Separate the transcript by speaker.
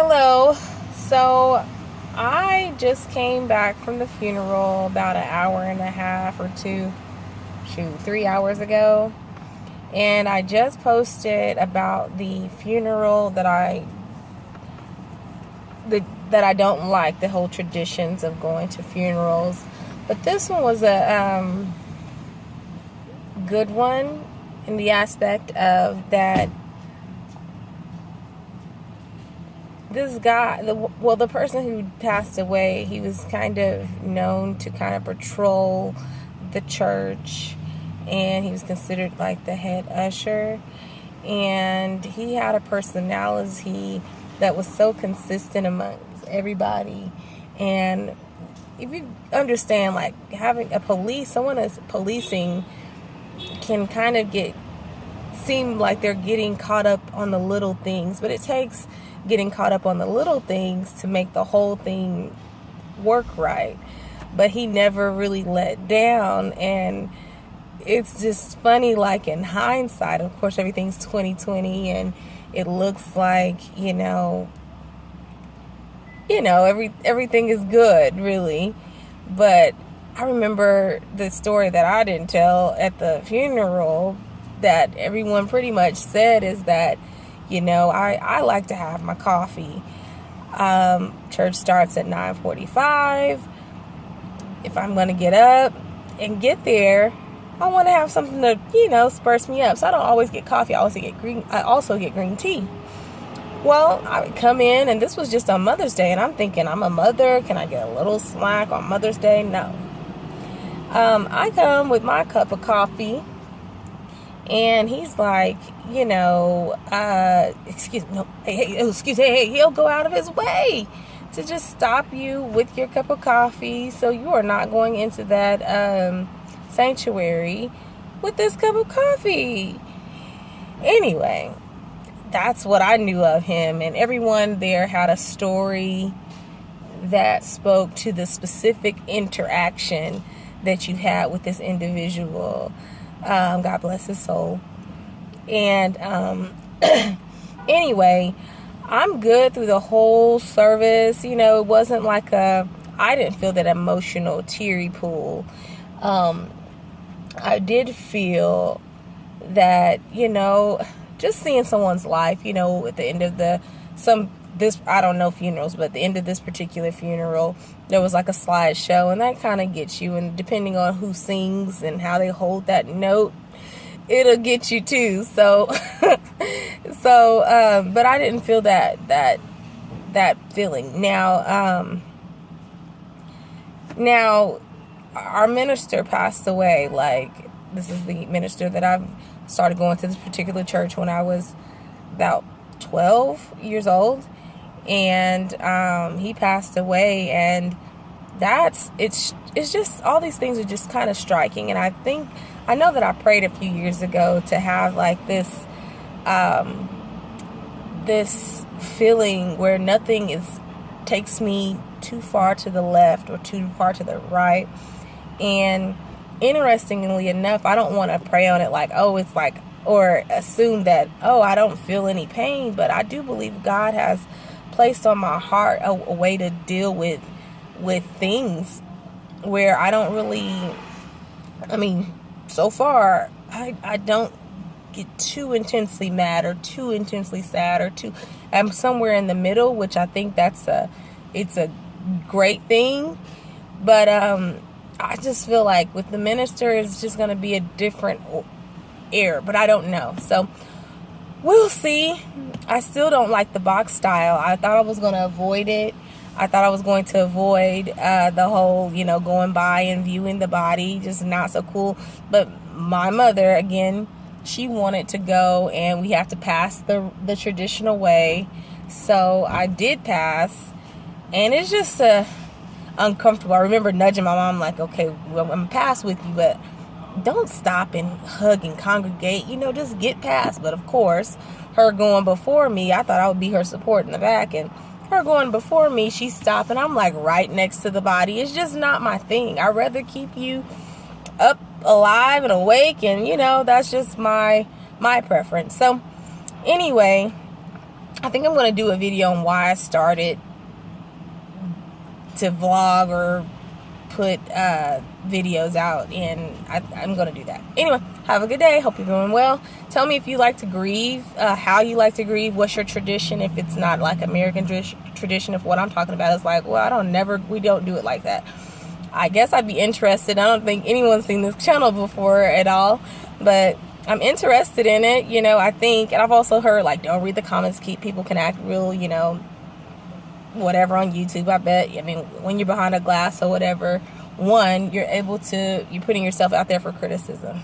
Speaker 1: Hello. So I just came back from the funeral about an hour and a half or two, 3 hours ago. And I just posted about the funeral that I don't like, the whole traditions of going to funerals. But this one was a good one in the aspect of that this guy, the person who passed away, he was kind of known to kind of patrol the church, and he was considered like the head usher, and he had a personality that was so consistent amongst everybody. And if you understand, like, having someone that's policing can kind of seem like they're getting caught up on the little things, but it takes getting caught up on the little things to make the whole thing work right. But he never really let down, and it's just funny, like, in hindsight. Of course, everything's 2020, and it looks like everything is good, really. But I remember the story that I didn't tell at the funeral that everyone pretty much said is that, I like to have my coffee. Church starts at 9:45. If I'm going to get up and get there, I want to have something to, spurs me up. So I don't always get coffee. I also get green tea. Well, I would come in, and this was just on Mother's Day, and I'm thinking, I'm a mother. Can I get a little slack on Mother's Day? No. I come with my cup of coffee, and he's like, he'll go out of his way to just stop you with your cup of coffee, so you are not going into that sanctuary with this cup of coffee. Anyway, that's what I knew of him, and everyone there had a story that spoke to the specific interaction that you had with this individual. God bless his soul. And anyway, I'm good through the whole service. It wasn't like I didn't feel that emotional teary pool. I did feel that, just seeing someone's life, at the end of I don't know funerals, but at the end of this particular funeral, there was like a slideshow, and that kind of gets you. And depending on who sings and how they hold that note, it'll get you too. So, but I didn't feel that feeling. Now, our minister passed away. Like, this is the minister that I've started going to this particular church when I was about 12 years old, and he passed away, and it's just, all these things are just kind of striking. And I know that I prayed a few years ago to have like this feeling where nothing takes me too far to the left or too far to the right. And interestingly enough, I don't want to pray on it like, it's like, or assume that, I don't feel any pain, but I do believe God has placed on my heart a way to deal with things where I don't really, so far, I don't get too intensely mad or too intensely sad I'm somewhere in the middle, which I think it's a great thing. But I just feel like with the minister, it's just going to be a different air, but I don't know. So we'll see. I still don't like the box style. I thought I was going to avoid it. I thought I was going to avoid the whole, going by and viewing the body. Just not so cool. But my mother, again, she wanted to go, and we have to pass the traditional way. So I did pass, and it's just uncomfortable. I remember nudging my mom like, okay, well, I'm going to pass with you, but don't stop and hug and congregate, just get past. But of course, her going before me, I thought I would be her support in the back, and her going before me, she stopped, and I'm like right next to the body. It's just not my thing. I'd rather keep you up, alive, and awake, and that's just my preference. So anyway, I think I'm going to do a video on why I started to vlog or put videos out, and I'm going to do that. Anyway, have a good day. Hope you're doing well. Tell me if you like to grieve, how you like to grieve, what's your tradition, if it's not like American tradition, if what I'm talking about is like, well, we don't do it like that. I guess I'd be interested. I don't think anyone's seen this channel before at all, but I'm interested in it. You know, I think, and I've also heard, like, don't read the comments, people can act real, you know, whatever on YouTube. I bet, I mean, when you're behind a glass or whatever, you're putting yourself out there for criticism.